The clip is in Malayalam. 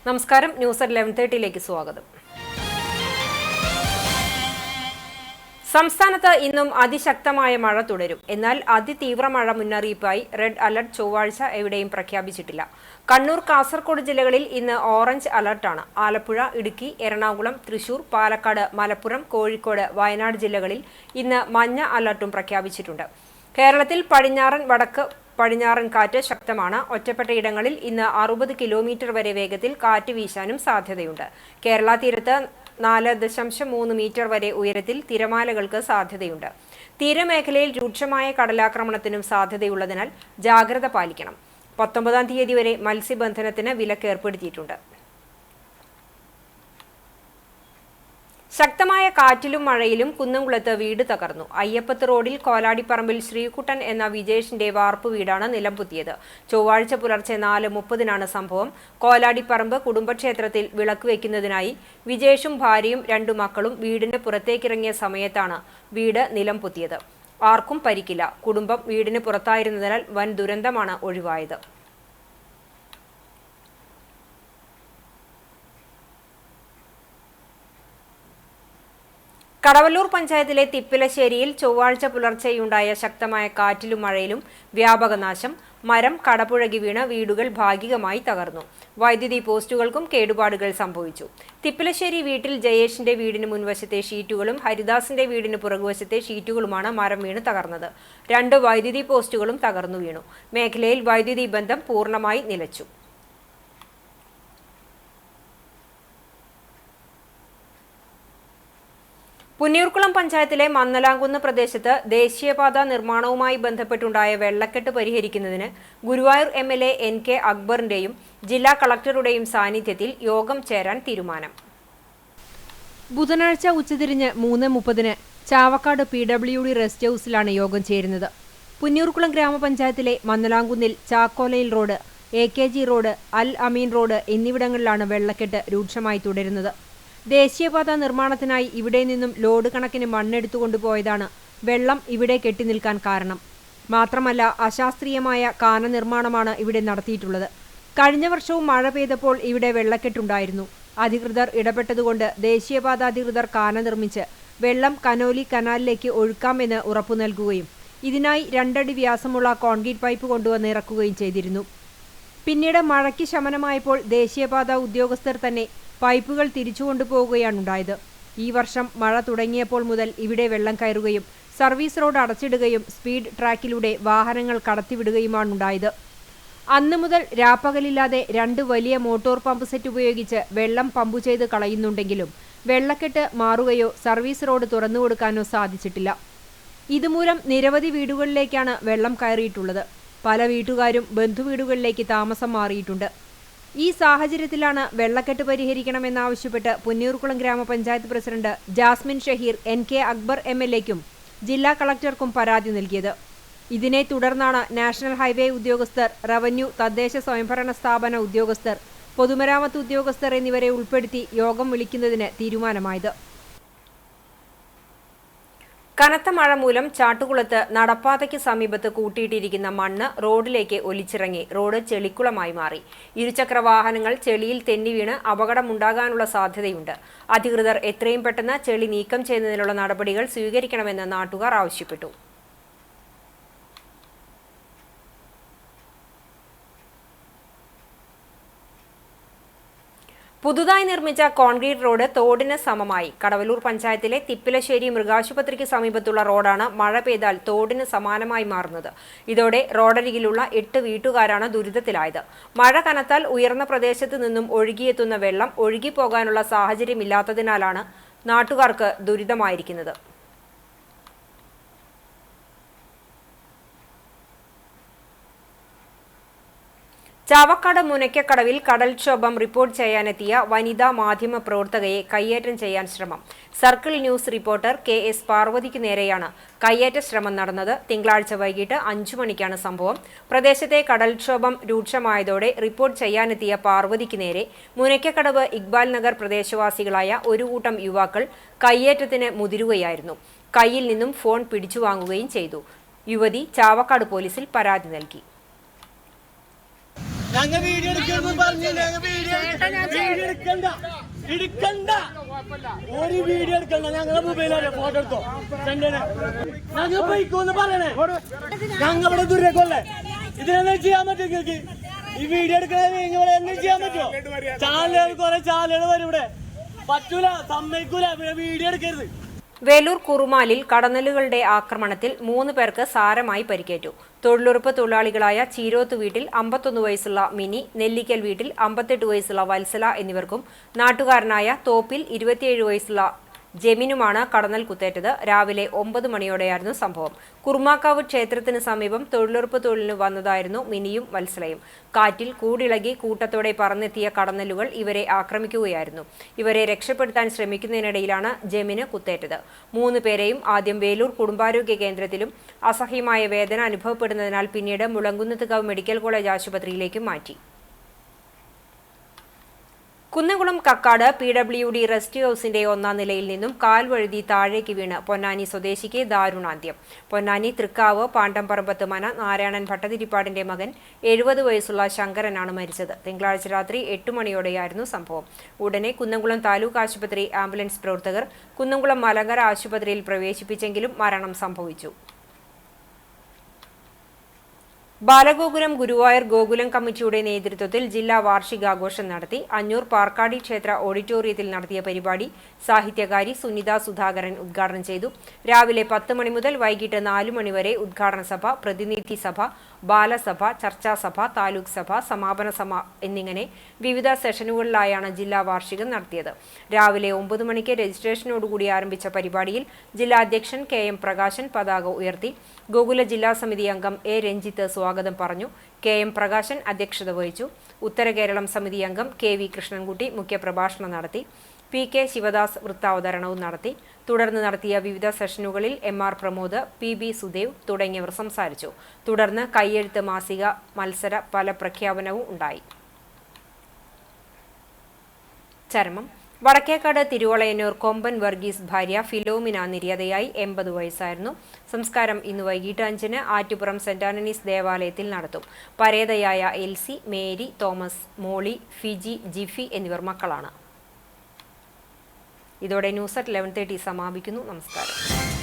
നമസ്കാരം. ന്യൂസ് അറ്റ് 11:30 സ്വാഗതം. സംസ്ഥാനത്ത് ഇന്നും അതിശക്തമായ മഴ തുടരും. എന്നാൽ അതിതീവ്ര മഴ മുന്നറിയിപ്പായി റെഡ് അലർട്ട് ചൊവ്വാഴ്ച എവിടെയും പ്രഖ്യാപിച്ചിട്ടില്ല. കണ്ണൂർ, കാസർഗോഡ് ജില്ലകളിൽ ഇന്ന് ഓറഞ്ച് അലർട്ടാണ്. ആലപ്പുഴ, ഇടുക്കി, എറണാകുളം, തൃശൂർ, പാലക്കാട്, മലപ്പുറം, കോഴിക്കോട്, വയനാട് ജില്ലകളിൽ ഇന്ന് മഞ്ഞ അലർട്ടും പ്രഖ്യാപിച്ചിട്ടുണ്ട്. കേരളത്തിൽ പടിഞ്ഞാറൻ കാറ്റ് ശക്തമാണ്. ഒറ്റപ്പെട്ട ഇടങ്ങളിൽ ഇന്ന് 60 കിലോമീറ്റർ വരെ വേഗത്തിൽ കാറ്റ് വീശാനും സാധ്യതയുണ്ട്. കേരള തീരത്ത് 4.3 മീറ്റർ വരെ ഉയരത്തിൽ തിരമാലകൾക്ക് സാധ്യതയുണ്ട്. തീരമേഖലയിൽ രൂക്ഷമായ കടലാക്രമണത്തിനും സാധ്യതയുള്ളതിനാൽ ജാഗ്രത പാലിക്കണം. 19-ാം തീയതി വരെ മത്സ്യബന്ധനത്തിന് വിലക്ക് ഏർപ്പെടുത്തിയിട്ടുണ്ട്. ശക്തമായ കാറ്റിലും മഴയിലും കുന്നംകുളത്ത് വീട് തകർന്നു. അയ്യപ്പത്ത് റോഡിൽ കോലാടിപ്പറമ്പിൽ ശ്രീകുട്ടൻ എന്ന വിജേഷിന്റെ വാർപ്പ് വീടാണ് നിലംപൊത്തിയത്. ചൊവ്വാഴ്ച പുലർച്ചെ 4:30-നാണ് സംഭവം. കോലാടിപ്പറമ്പ് കുടുംബക്ഷേത്രത്തിൽ വിളക്ക് വയ്ക്കുന്നതിനായി വിജേഷും ഭാര്യയും 2 മക്കളും വീടിന് പുറത്തേക്കിറങ്ങിയ സമയത്താണ് വീട് നിലംപൊത്തിയത്. ആർക്കും പരിക്കില്ല. കുടുംബം വീടിന് പുറത്തായിരുന്നതിനാൽ വൻ ദുരന്തമാണ് ഒഴിവായത്. കടവല്ലൂർ പഞ്ചായത്തിലെ തിപ്പിലശ്ശേരിയിൽ ചൊവ്വാഴ്ച പുലർച്ചെയുണ്ടായ ശക്തമായ കാറ്റിലും മഴയിലും വ്യാപക നാശം. മരം കടപുഴകി വീണ് വീടുകൾ ഭാഗികമായി തകർന്നു. വൈദ്യുതി പോസ്റ്റുകൾക്കും കേടുപാടുകൾ സംഭവിച്ചു. തിപ്പിലശ്ശേരി വീട്ടിൽ ജയേഷിന്റെ വീടിന് മുൻവശത്തെ ഷീറ്റുകളും ഹരിദാസിന്റെ വീടിന് പുറകുവശത്തെ ഷീറ്റുകളുമാണ് മരം വീണ് തകർന്നത്. 2 വൈദ്യുതി പോസ്റ്റുകളും തകർന്നു വീണു. മേഖലയിൽ വൈദ്യുതി ബന്ധം പൂർണ്ണമായി നിലച്ചു. പുന്നിയൂർക്കുളം പഞ്ചായത്തിലെ മന്നലാംകുന്ന് പ്രദേശത്ത് ദേശീയപാത നിർമ്മാണവുമായി ബന്ധപ്പെട്ടുണ്ടായ വെള്ളക്കെട്ട് പരിഹരിക്കുന്നതിന് ഗുരുവായൂർ MLA NK അക്ബറിന്റെയും ജില്ലാ കളക്ടറുടെയും സാന്നിധ്യത്തിൽ യോഗം ചേരാൻ തീരുമാനം. ബുധനാഴ്ച ഉച്ചതിരിഞ്ഞ് 3:30-ന് ചാവക്കാട് PWD റെസ്റ്റ് ഹൌസിലാണ് യോഗം ചേരുന്നത്. പുന്നിയൂർക്കുളം ഗ്രാമപഞ്ചായത്തിലെ മന്നലാംകുന്നിൽ ചാക്കോലയിൽ റോഡ്, AKG റോഡ്, അൽ അമീൻ റോഡ് എന്നിവിടങ്ങളിലാണ് വെള്ളക്കെട്ട് രൂക്ഷമായി തുടരുന്നത്. ദേശീയപാത നിർമ്മാണത്തിനായി ഇവിടെ നിന്നും ലോഡ് കണക്കിന് മണ്ണെടുത്തുകൊണ്ടുപോയതാണ് വെള്ളം ഇവിടെ കെട്ടിനിൽക്കാൻ കാരണം. മാത്രമല്ല, അശാസ്ത്രീയമായ കാന നിർമ്മാണമാണ് ഇവിടെ നടത്തിയിട്ടുള്ളത്. കഴിഞ്ഞ വർഷവും മഴ പെയ്തപ്പോൾ ഇവിടെ വെള്ളക്കെട്ടുണ്ടായിരുന്നു. അധികൃതർ ഇടപെട്ടതുകൊണ്ട് ദേശീയപാത അധികൃതർ കാന നിർമ്മിച്ച് വെള്ളം കനോലി കനാലിലേക്ക് ഒഴുക്കാമെന്ന് ഉറപ്പു നൽകുകയും ഇതിനായി 2 അടി വ്യാസമുള്ള കോൺക്രീറ്റ് പൈപ്പ് കൊണ്ടുവന്ന് ഇറക്കുകയും ചെയ്തിരുന്നു. പിന്നീട് മഴയ്ക്ക് ശമനമായപ്പോൾ ദേശീയപാത ഉദ്യോഗസ്ഥർ തന്നെ പൈപ്പുകൾ തിരിച്ചുകൊണ്ടുപോവുകയാണുണ്ടായത്. ഈ വർഷം മഴ തുടങ്ങിയപ്പോൾ മുതൽ ഇവിടെ വെള്ളം കയറുകയും സർവീസ് റോഡ് അടച്ചിടുകയും സ്പീഡ് ട്രാക്കിലൂടെ വാഹനങ്ങൾ കടത്തിവിടുകയുമാണുണ്ടായത്. അന്നു മുതൽ രാപ്പകലില്ലാതെ 2 വലിയ മോട്ടോർ പമ്പ് സെറ്റ് ഉപയോഗിച്ച് വെള്ളം പമ്പു ചെയ്ത് കളയുന്നുണ്ടെങ്കിലും വെള്ളക്കെട്ട് മാറുകയോ സർവീസ് റോഡ് തുറന്നുകൊടുക്കാനോ സാധിച്ചിട്ടില്ല. ഇതുമൂലം നിരവധി വീടുകളിലേക്കാണ് വെള്ളം കയറിയിട്ടുള്ളത്. പല വീട്ടുകാരും ബന്ധുവീടുകളിലേക്ക് താമസം മാറിയിട്ടുണ്ട്. ഈ സാഹചര്യത്തിലാണ് വെള്ളക്കെട്ട് പരിഹരിക്കണമെന്നാവശ്യപ്പെട്ട് പുന്നിയൂർക്കുളം ഗ്രാമപഞ്ചായത്ത് പ്രസിഡന്റ് ജാസ്മിൻ ഷഹീർ NK അക്ബർ MLAയ്ക്കും ജില്ലാ കളക്ടർക്കും പരാതി നൽകിയത്. ഇതിനെ തുടർന്നാണ് നാഷണൽ ഹൈവേ ഉദ്യോഗസ്ഥർ, റവന്യൂ, തദ്ദേശ സ്വയംഭരണ സ്ഥാപന ഉദ്യോഗസ്ഥർ, പൊതുമരാമത്ത് ഉദ്യോഗസ്ഥർ എന്നിവരെ ഉൾപ്പെടുത്തി യോഗം വിളിക്കുന്നതിന് തീരുമാനമായത്. കനത്ത മഴ മൂലം ചാട്ടുകുളത്ത് നടപ്പാതയ്ക്ക് സമീപത്ത് കൂട്ടിയിട്ടിരിക്കുന്ന മണ്ണ് റോഡിലേക്ക് ഒലിച്ചിറങ്ങി റോഡ് ചെളിക്കുളമായി മാറി. ഇരുചക്ര വാഹനങ്ങൾ ചെളിയിൽ തെന്നിവീണ് അപകടമുണ്ടാകാനുള്ള സാധ്യതയുണ്ട്. അധികൃതർ എത്രയും പെട്ടെന്ന് ചെളി നീക്കം ചെയ്യുന്നതിനുള്ള നടപടികൾ സ്വീകരിക്കണമെന്ന് നാട്ടുകാർ ആവശ്യപ്പെട്ടു. പുതുതായി നിർമ്മിച്ച കോൺക്രീറ്റ് റോഡ് തോടിന് സമമായി. കടവല്ലൂർ പഞ്ചായത്തിലെ തിപ്പിലശ്ശേരി മൃഗാശുപത്രിക്ക് സമീപത്തുള്ള റോഡാണ് മഴ പെയ്താൽ തോടിന് സമാനമായി മാറുന്നത്. ഇതോടെ റോഡരികിലുള്ള 8 വീട്ടുകാരാണ് ദുരിതത്തിലായത്. മഴ കനത്താൽ ഉയർന്ന പ്രദേശത്ത് നിന്നും ഒഴുകിയെത്തുന്ന വെള്ളം ഒഴുകിപ്പോകാനുള്ള സാഹചര്യമില്ലാത്തതിനാലാണ് നാട്ടുകാർക്ക് ദുരിതമായിരിക്കുന്നത്. ചാവക്കാട് മുനയ്ക്കക്കടവിൽ കടൽക്ഷോഭം റിപ്പോർട്ട് ചെയ്യാനെത്തിയ വനിതാ മാധ്യമ പ്രവർത്തകയെ കയ്യേറ്റം ചെയ്യാൻ ശ്രമം. സർക്കിൾ ന്യൂസ് റിപ്പോർട്ടർ KS പാർവതിക്ക് നേരെയാണ് കയ്യേറ്റ ശ്രമം നടന്നത്. തിങ്കളാഴ്ച വൈകിട്ട് 5 മണിക്കാണ് സംഭവം. പ്രദേശത്തെ കടൽക്ഷോഭം രൂക്ഷമായതോടെ റിപ്പോർട്ട് ചെയ്യാനെത്തിയ പാർവതിക്ക് നേരെ മുനയ്ക്കക്കടവ് ഇക്ബാൽ നഗർ പ്രദേശവാസികളായ ഒരു കൂട്ടം യുവാക്കൾ കയ്യേറ്റത്തിന് മുതിരുകയായിരുന്നു. കയ്യിൽ നിന്നും ഫോൺ പിടിച്ചുവാങ്ങുകയും ചെയ്തു. യുവതി ചാവക്കാട് പോലീസിൽ പരാതി നൽകി. ഞങ്ങൾ വീഡിയോ എടുക്കണം പറഞ്ഞു. എടുക്കണ്ട ഒരു വീഡിയോ എടുക്കണ്ട. ഞങ്ങളെ മൊബൈലല്ലേ ഫോട്ടോ എടുത്തോ. ഞങ്ങൾ പോയിക്കോന്ന് പറയണേ. ഞങ്ങളുടെ ദുരക്കൊള്ളേ ഇതിനെന്താ ചെയ്യാൻ പറ്റും നിങ്ങൾക്ക്? ഈ വീഡിയോ എടുക്കണേ നിങ്ങൾ എന്തും ചെയ്യാൻ പറ്റുമോ? ചാനലുകൾ കുറെ ചാനലുകൾ വരും ഇവിടെ. പറ്റൂല, സമ്മതിക്കൂല വീഡിയോ എടുക്കരുത്. വേലൂർ കുറുമാലിൽ കടന്നലുകളുടെ ആക്രമണത്തിൽ 3 പേർക്ക് സാരമായി പരിക്കേറ്റു. തൊഴിലുറപ്പ് തൊഴിലാളികളായ ചീരോത്ത് വീട്ടിൽ 51 വയസ്സുള്ള മിനി, നെല്ലിക്കൽ വീട്ടിൽ 58 വയസ്സുള്ള വത്സല എന്നിവർക്കും നാട്ടുകാരനായ തോപ്പിൽ 27 വയസ്സുള്ള ജെമിനുമാണ് കടന്നൽ കുത്തേറ്റത്. രാവിലെ 9 മണിയോടെയായിരുന്നു സംഭവം. കുറുമാക്കാവ് ക്ഷേത്രത്തിന് സമീപം തൊഴിലുറപ്പ് തൊഴിലിന് വന്നതായിരുന്നു മിനിയും വത്സലയും. കാറ്റിൽ കൂടിളകി കൂട്ടത്തോടെ പറന്നെത്തിയ കടന്നലുകൾ ഇവരെ ആക്രമിക്കുകയായിരുന്നു. ഇവരെ രക്ഷപ്പെടുത്താൻ ശ്രമിക്കുന്നതിനിടയിലാണ് ജെമിന് കുത്തേറ്റത്. 3 പേരെയും ആദ്യം വേലൂർ കുടുംബാരോഗ്യ കേന്ദ്രത്തിലും അസഹ്യമായ വേദന അനുഭവപ്പെടുന്നതിനാൽ പിന്നീട് മുളങ്കുന്നത്തുകാവ് മെഡിക്കൽ കോളേജ് ആശുപത്രിയിലേക്കും മാറ്റി. കുന്നംകുളം കക്കാട് PWD റെസ്റ്റ് ഹൌസിന്റെ 1-ാം നിലയിൽ നിന്നും കാൽ വഴുതി താഴേക്ക് വീണ് പൊന്നാനി സ്വദേശിക്ക് ദാരുണാന്ത്യം. പൊന്നാനി തൃക്കാവ് പാണ്ടംപറമ്പത്ത് മന നാരായണൻ ഭട്ടതിരിപ്പാടിന്റെ മകൻ 70 വയസ്സുള്ള ശങ്കരനാണ് മരിച്ചത്. തിങ്കളാഴ്ച രാത്രി 8 മണിയോടെയായിരുന്നു സംഭവം. ഉടനെ കുന്നംകുളം താലൂക്ക് ആശുപത്രി ആംബുലൻസ് പ്രവർത്തകർ കുന്നംകുളം മലങ്കര ആശുപത്രിയിൽ പ്രവേശിപ്പിച്ചെങ്കിലും മരണം സംഭവിച്ചു. ബാലഗോകുലം ഗുരുവായൂർ ഗോകുലം കമ്മിറ്റിയുടെ നേതൃത്വത്തിൽ ജില്ലാ വാർഷികാഘോഷം നടത്തി. അഞ്ഞൂർ പാർക്കാടി ക്ഷേത്ര ഓഡിറ്റോറിയത്തിൽ നടത്തിയ പരിപാടി സാഹിത്യകാരി സുനിത സുധാകരൻ ഉദ്ഘാടനം ചെയ്തു. രാവിലെ 10 മണി മുതൽ വൈകിട്ട് 4 മണി വരെ ഉദ്ഘാടന സഭ, പ്രതിനിധി സഭ, ബാലസഭ, ചർച്ചാസഭ, താലൂക്ക് സഭ, സമാപന സഭ എന്നിങ്ങനെ വിവിധ സെഷനുകളിലായാണ് ജില്ലാ വാർഷികം നടത്തിയത്. രാവിലെ 9 മണിക്ക് രജിസ്ട്രേഷനോടുകൂടി ആരംഭിച്ച പരിപാടിയിൽ ജില്ലാ അധ്യക്ഷൻ KM പ്രകാശൻ പതാക ഉയർത്തി. ഗോകുല ജില്ലാ സമിതി അംഗം A രഞ്ജിത്ത് സ്വാഗതം പറഞ്ഞു. KM പ്രകാശൻ അധ്യക്ഷത വഹിച്ചു. ഉത്തര കേരളം സമിതി അംഗം KV കൃഷ്ണൻകുട്ടി മുഖ്യപ്രഭാഷണം നടത്തി. PK ശിവദാസ് വൃത്താവതരണവും നടത്തി. തുടർന്ന് നടത്തിയ വിവിധ സെഷനുകളിൽ MR പ്രമോദ്, PB സുദേവ് തുടങ്ങിയവർ സംസാരിച്ചു. തുടർന്ന് കയ്യെഴുത്ത് മാസിക മത്സര ഫലപ്രഖ്യാപനവും ഉണ്ടായി. ചരമം. വടക്കേക്കാട് തിരുവളയന്നൂർ കൊമ്പൻ വർഗീസ് ഭാര്യ ഫിലോമിന നിര്യാതയായി. 80 വയസ്സായിരുന്നു. സംസ്കാരം ഇന്ന് വൈകിട്ട് 5-ന് ആറ്റുപുറം സെന്റ് ആന്റണീസ് ദേവാലയത്തിൽ നടത്തും. പരേതയായ എൽസി, മേരി, തോമസ്, മോളി, ഫിജി, ജിഫി എന്നിവർ മക്കളാണ്. ഇതോടെ ന്യൂസ് അറ്റ് 11:30 സമാപിക്കുന്നു. നമസ്കാരം.